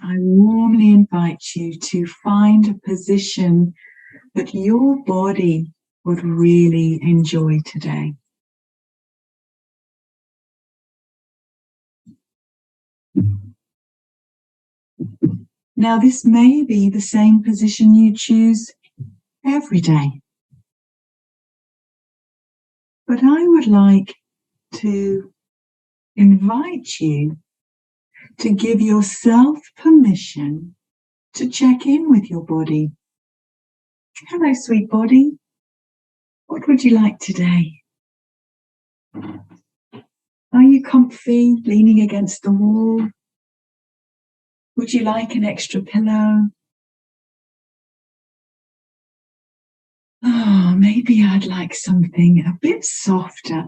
I warmly invite you to find a position that your body would really enjoy today. Now, this may be the same position you choose every day, but I would like to invite you to give yourself permission to check in with your body. Hello, sweet body. What would you like today? Are you comfy, leaning against the wall? Would you like an extra pillow? Oh, maybe I'd like something a bit softer.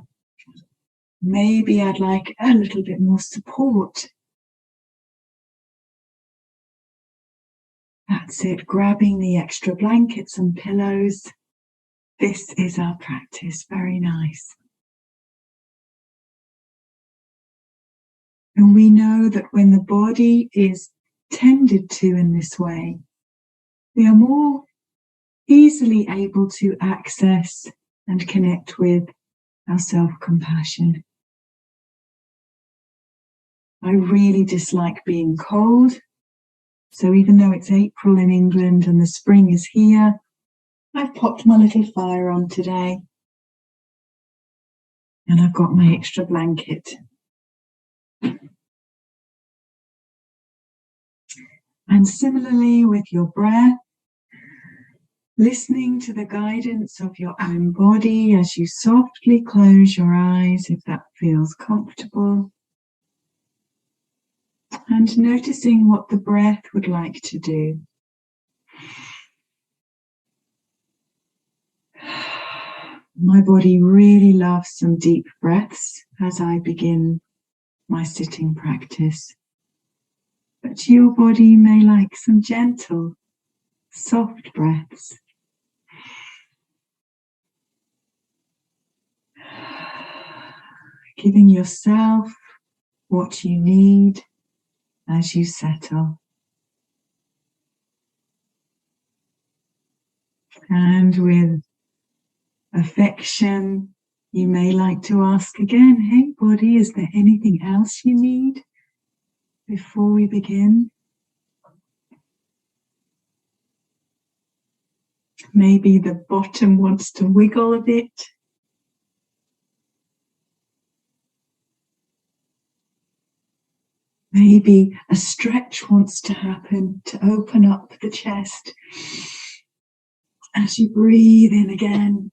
Maybe I'd like a little bit more support. That's it, grabbing the extra blankets and pillows. This is our practice. Very nice. And we know that when the body is tended to in this way, we are more easily able to access and connect with our self-compassion. I really dislike being cold. So even though it's April in England and the spring is here, I've popped my little fire on today. And I've got my extra blanket. And similarly with your breath, listening to the guidance of your own body as you softly close your eyes if that feels comfortable. And noticing what the breath would like to do. My body really loves some deep breaths as I begin my sitting practice. But your body may like some gentle, soft breaths. Giving yourself what you need as you settle. And with affection, you may like to ask again, hey body, is there anything else you need before we begin? Maybe the bottom wants to wiggle a bit. Maybe a stretch wants to happen to open up the chest as you breathe in again.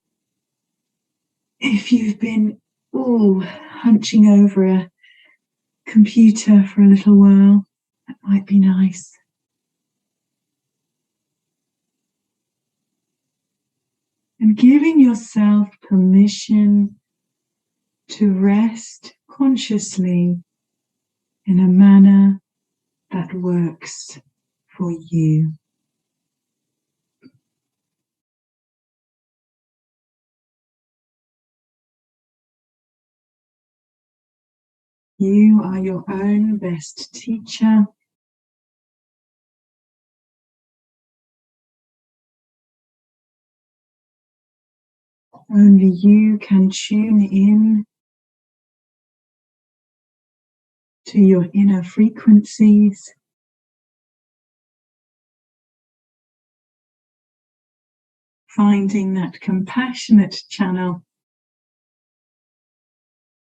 If you've been hunching over a computer for a little while, that might be nice. And giving yourself permission to rest consciously in a manner that works for you. You are your own best teacher. Only you can tune in to your inner frequencies. Finding that compassionate channel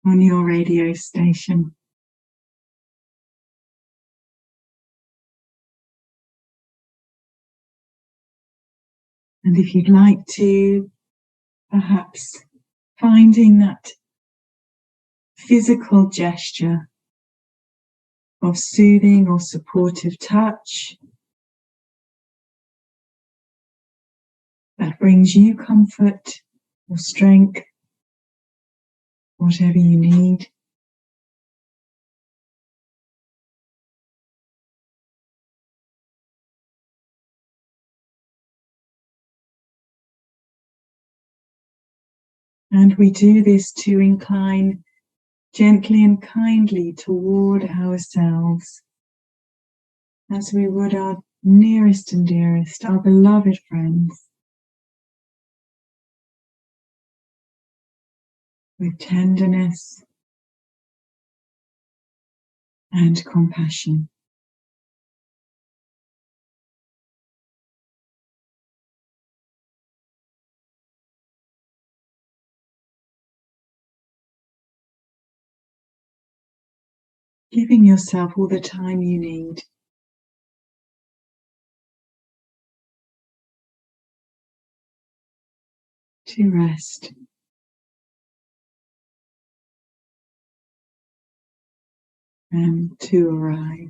on your radio station. And if you'd like to, perhaps finding that physical gesture of soothing or supportive touch that brings you comfort or strength, whatever you need. And we do this to incline gently and kindly toward ourselves. as we would our nearest and dearest, our beloved friends, with tenderness and compassion. Giving yourself all the time you need to rest and to arrive.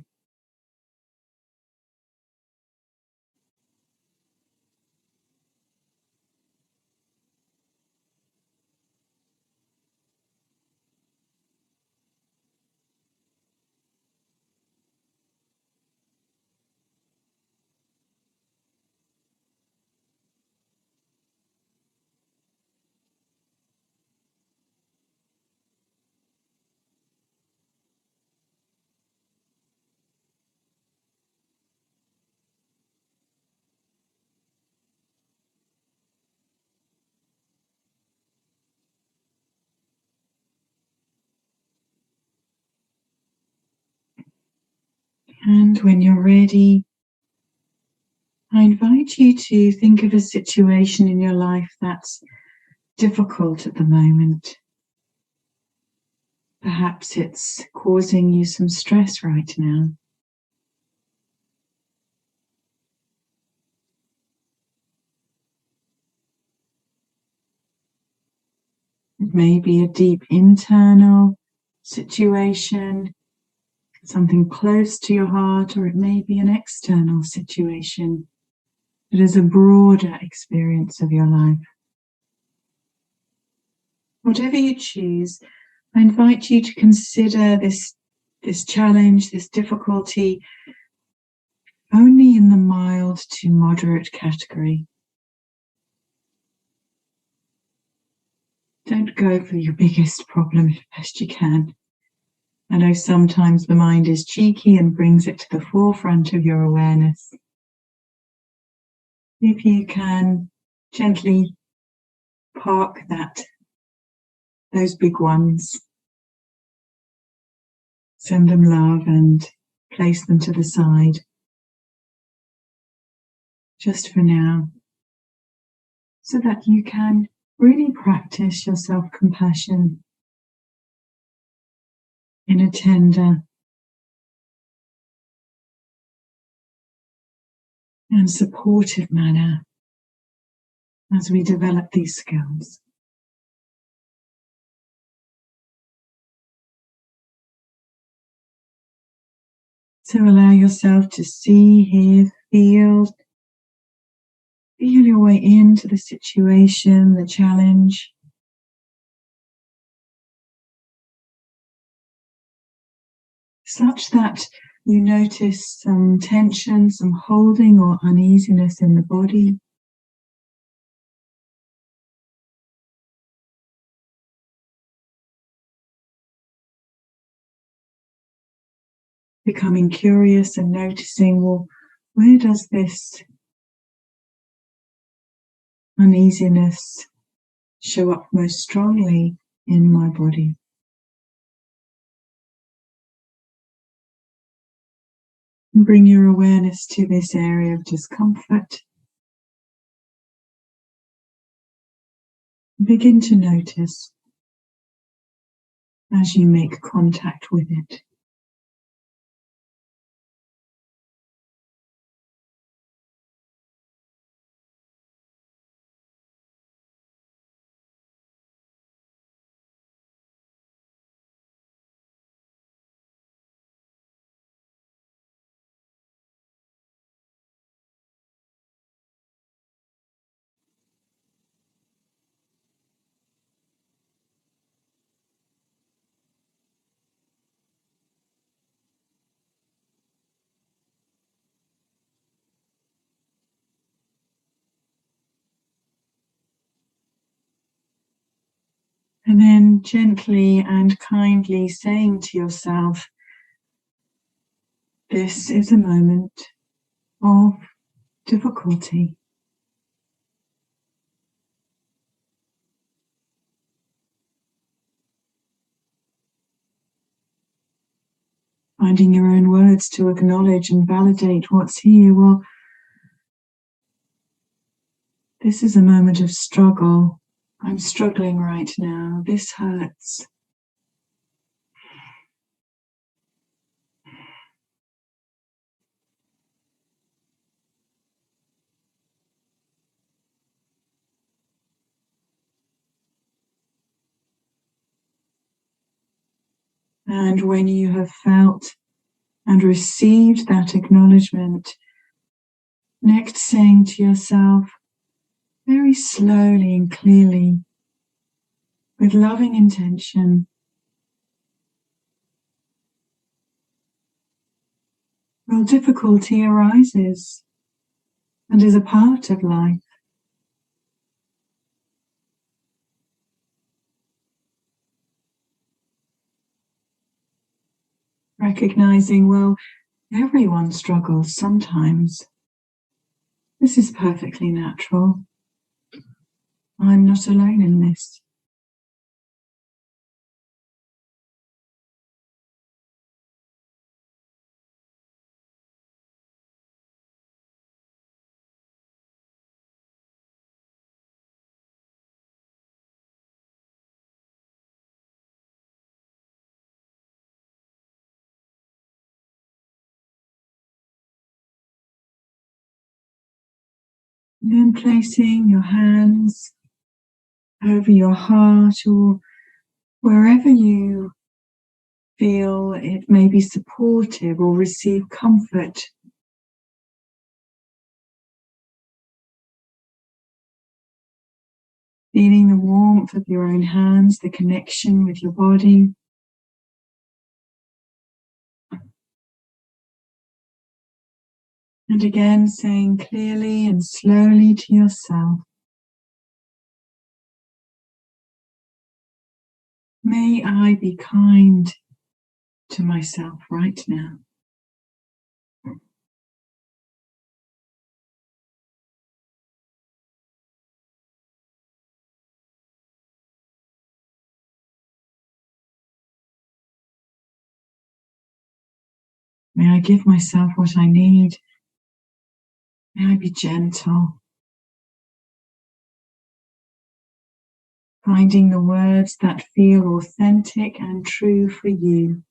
And when you're ready, I invite you to think of a situation in your life that's difficult at the moment. Perhaps it's causing you some stress right now. It may be a deep internal situation, something close to your heart, or it may be an external situation that is a broader experience of your life. Whatever you choose, I invite you to consider this challenge, this difficulty, only in the mild to moderate category. Don't go for your biggest problem as best you can. I know sometimes the mind is cheeky and brings it to the forefront of your awareness. If you can gently park those big ones, send them love and place them to the side, just for now, so that you can really practice your self-compassion in a tender and supportive manner as we develop these skills. So allow yourself to see, hear, feel your way into the situation, the challenge. Such that you notice some tension, some holding or uneasiness in the body. Becoming curious and noticing, well, where does this uneasiness show up most strongly in my body? And bring your awareness to this area of discomfort. Begin to notice as you make contact with it. And then gently and kindly saying to yourself, This is a moment of difficulty. Finding your own words to acknowledge and validate what's here. Well, this is a moment of struggle. I'm struggling right now. This hurts. And when you have felt and received that acknowledgement, next saying to yourself very slowly and clearly, with loving intention, well, difficulty arises and is a part of life. Recognizing, well, everyone struggles sometimes. This is perfectly natural. I'm not alone in this. And then placing your hands over your heart or wherever you feel it may be supportive or receive comfort. Feeling the warmth of your own hands, the connection with your body. And again, saying clearly and slowly to yourself, may I be kind to myself right now. May I give myself what I need. May I be gentle. Finding the words that feel authentic and true for you.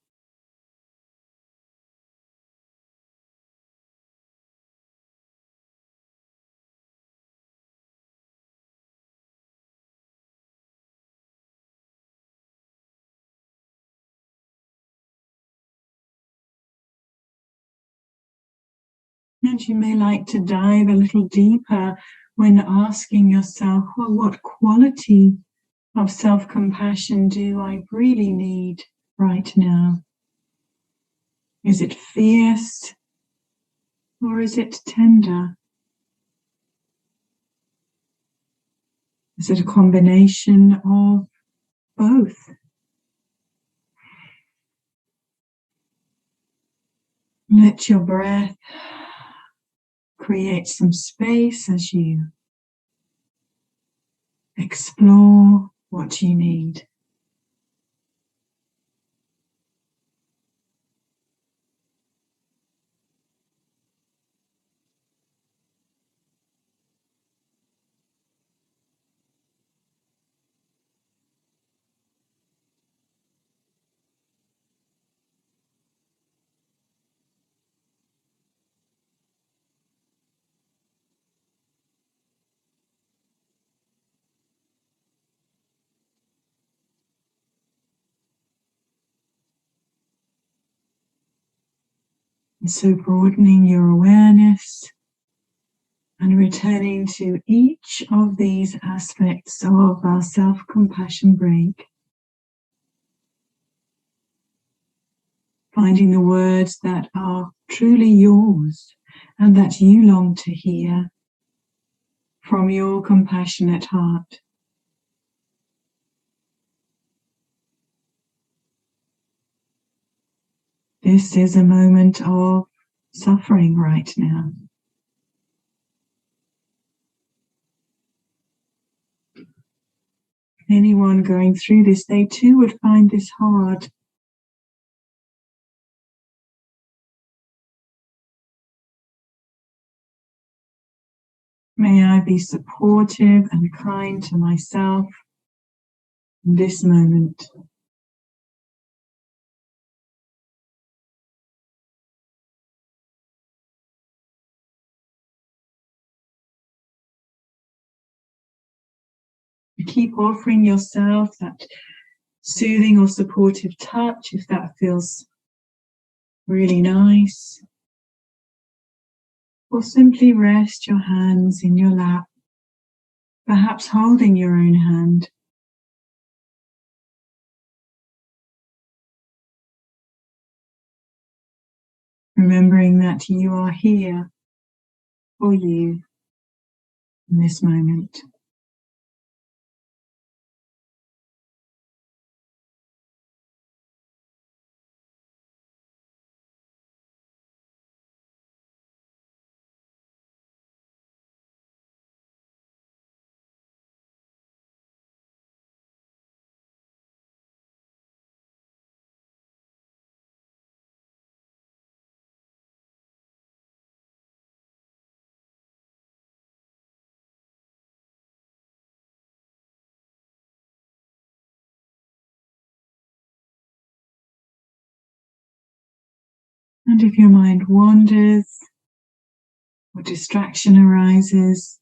And you may like to dive a little deeper when asking yourself, well, what quality of self-compassion do I really need right now? Is it fierce or is it tender? Is it a combination of both? Let your breath create some space as you explore what you need. And so broadening your awareness and returning to each of these aspects of our self-compassion break. Finding the words that are truly yours and that you long to hear from your compassionate heart. This is a moment of suffering right now. Anyone going through this, they too would find this hard. May I be supportive and kind to myself in this moment. Keep offering yourself that soothing or supportive touch if that feels really nice. Or simply rest your hands in your lap, perhaps holding your own hand. Remembering that you are here for you in this moment. And if your mind wanders or distraction arises,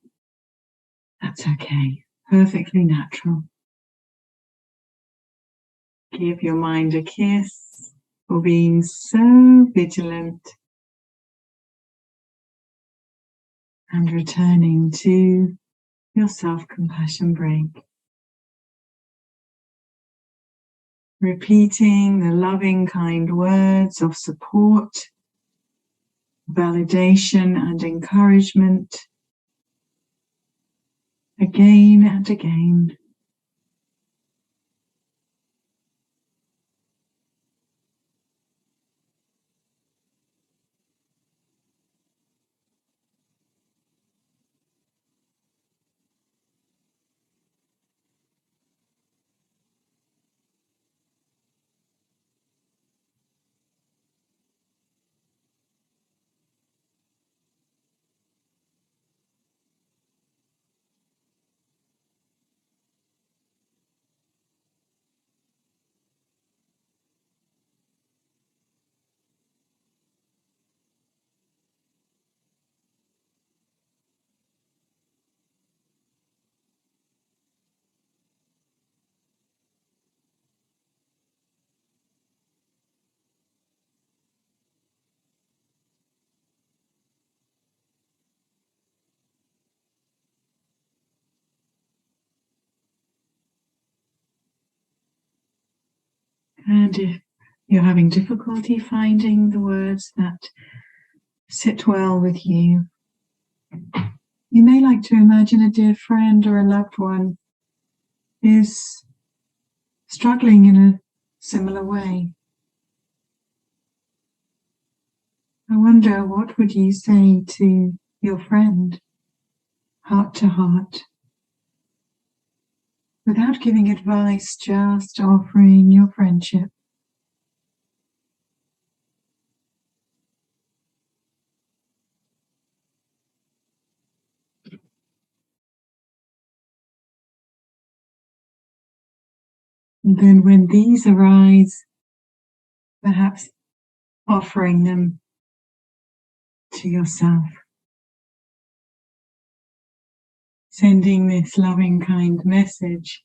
that's okay, perfectly natural. Give your mind a kiss for being so vigilant and returning to your self-compassion break. Repeating the loving, kind words of support, validation, and encouragement again and again. And if you're having difficulty finding the words that sit well with you, you may like to imagine a dear friend or a loved one is struggling in a similar way. I wonder, what would you say to your friend, heart to heart, without giving advice, just offering your friendship? And then when these arise, perhaps offering them to yourself. Sending this loving, kind message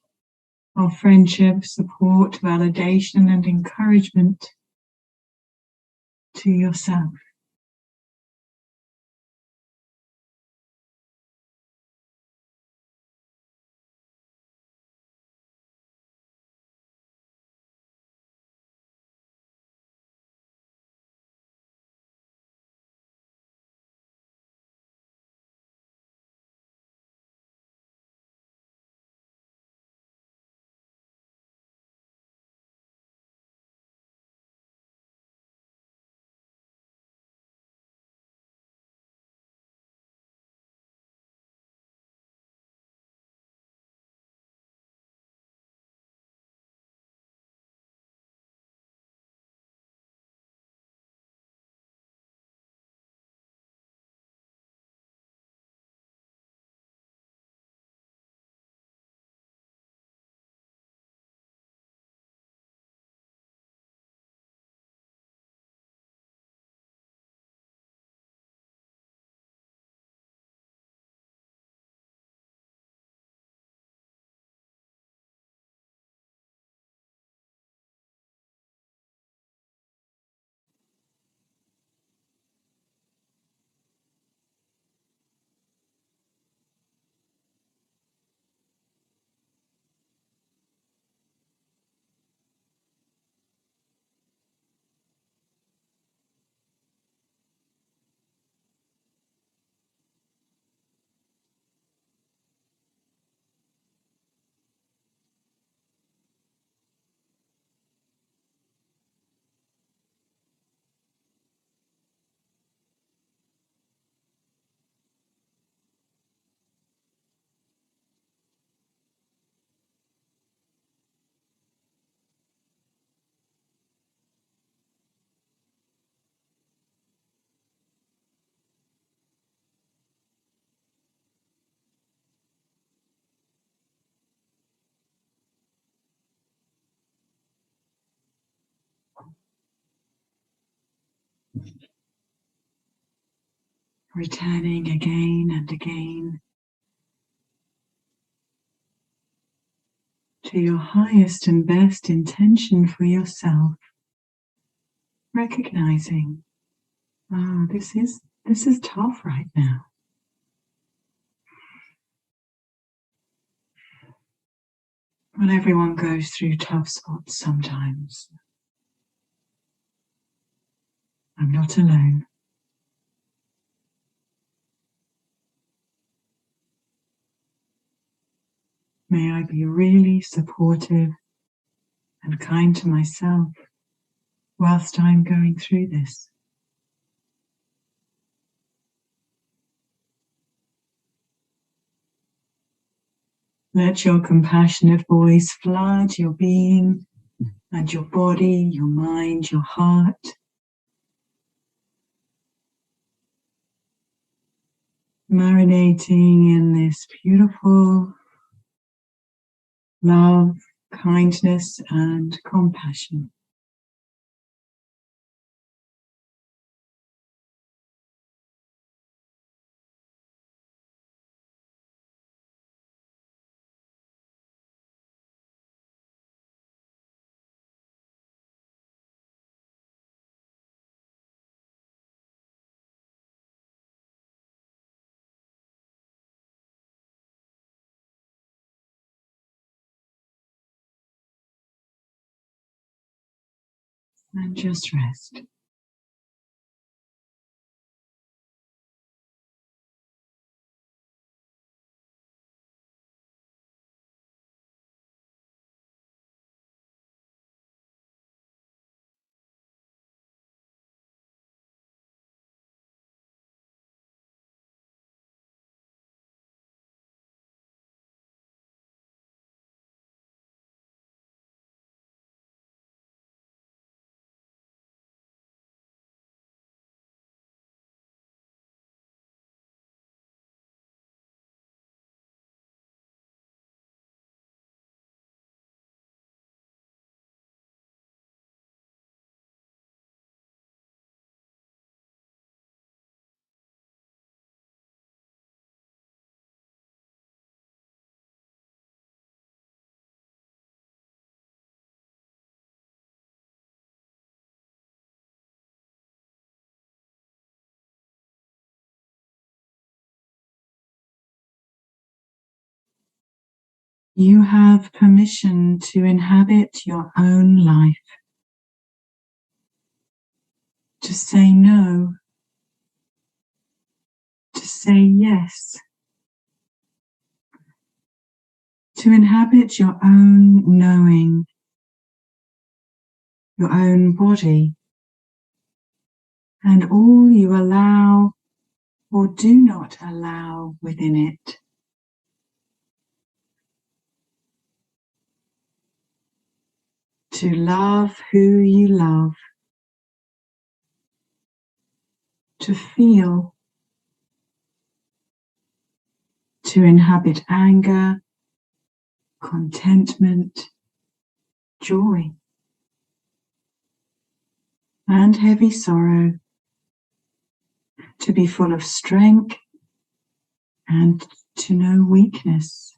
of friendship, support, validation, and encouragement to yourself. returning again and again to your highest and best intention for yourself, recognizing, this is tough right now. Well, everyone goes through tough spots sometimes. I'm not alone. May I be really supportive and kind to myself whilst I'm going through this. Let your compassionate voice flood your being and your body, your mind, your heart. Marinating in this beautiful love, kindness, and compassion. And just rest. You have permission to inhabit your own life, to say no, to say yes, to inhabit your own knowing, your own body, and all you allow or do not allow within it. To love who you love, to feel, to inhabit anger, contentment, joy, and heavy sorrow, to be full of strength and to know weakness.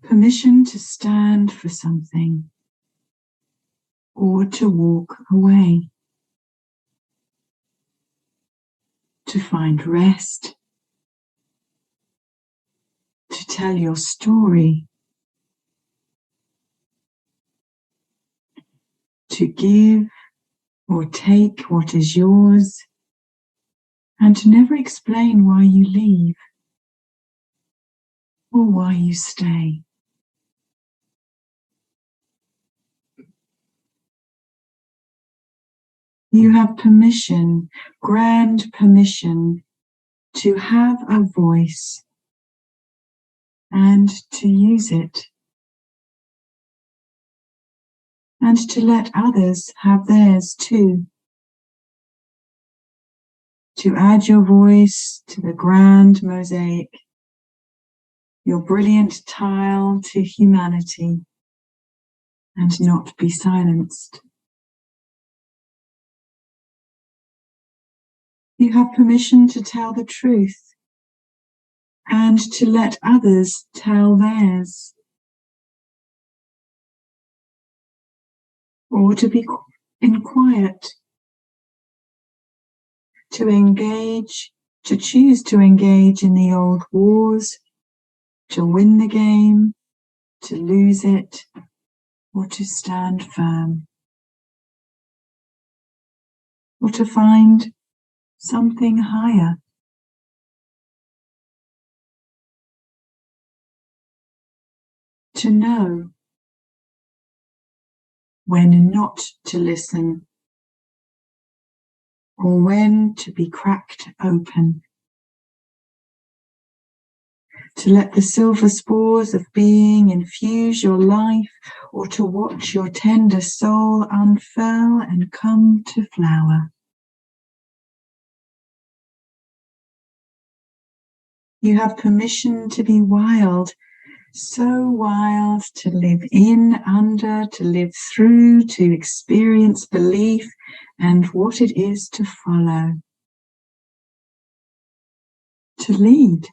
Permission to stand for something or to walk away, to find rest, to tell your story, to give or take what is yours, and to never explain why you leave or why you stay. You have permission, grand permission, to have a voice and to use it, and to let others have theirs too. To add your voice to the grand mosaic, your brilliant tile to humanity, and not be silenced. You have permission to tell the truth and to let others tell theirs, or to be in quiet, to engage, to choose to engage in the old wars, to win the game, to lose it, or to stand firm, or to find something higher. To know when not to listen, or when to be cracked open. To let the silver spores of being infuse your life, or to watch your tender soul unfurl and come to flower. You have permission to be wild, so wild, to live in, under, to live through, to experience belief and what it is to follow. To lead,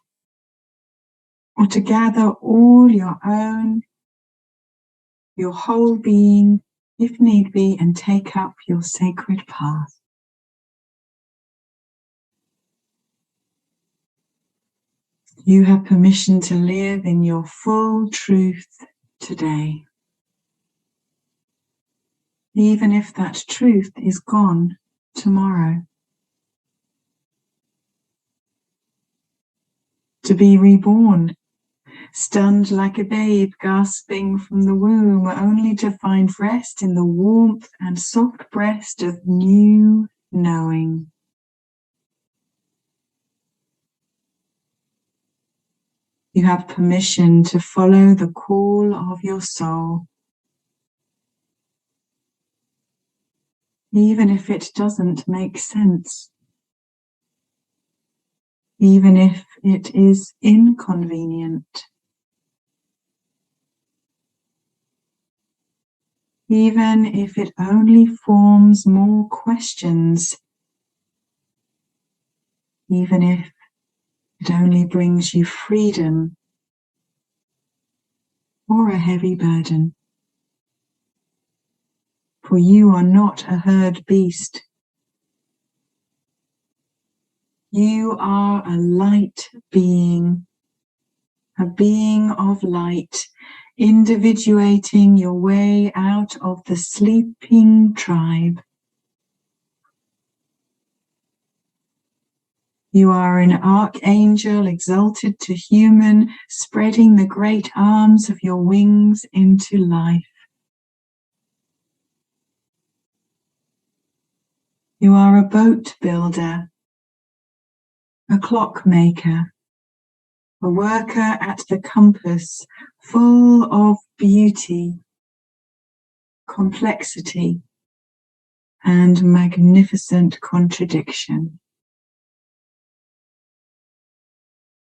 or to gather all your own, your whole being, if need be, and take up your sacred path. You have permission to live in your full truth today, even if that truth is gone tomorrow. To be reborn, stunned like a babe gasping from the womb, only to find rest in the warmth and soft breast of new knowing. You have permission to follow the call of your soul, even if it doesn't make sense, even if it is inconvenient, even if it only forms more questions, even if it only brings you freedom or a heavy burden. For you are not a herd beast. You are a light being, a being of light, individuating your way out of the sleeping tribe. You are an archangel exalted to human, spreading the great arms of your wings into life. You are a boat builder, a clockmaker, a worker at the compass, full of beauty, complexity, and magnificent contradiction.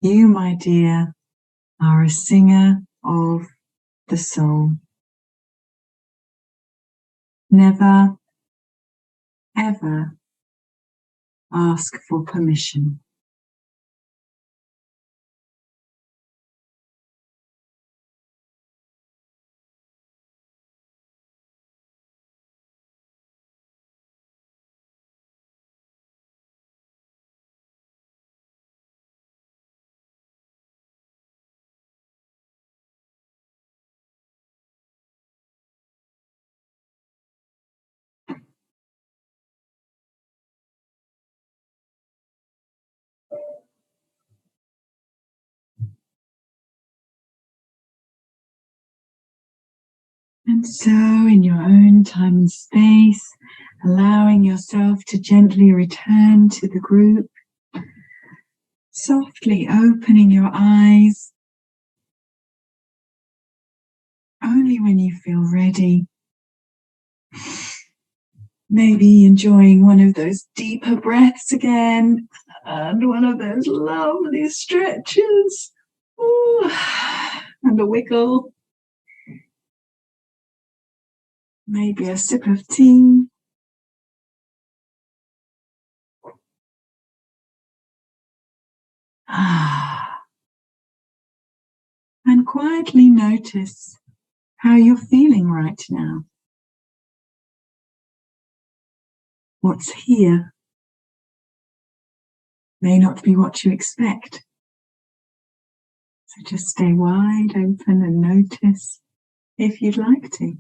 You, my dear, are a singer of the soul. Never, ever ask for permission. And so, in your own time and space, allowing yourself to gently return to the group, softly opening your eyes, only when you feel ready. Maybe enjoying one of those deeper breaths again, and one of those lovely stretches. Ooh, and a wiggle. maybe a sip of tea. And quietly notice how you're feeling right now. What's here may not be what you expect. So just stay wide open and notice if you'd like to.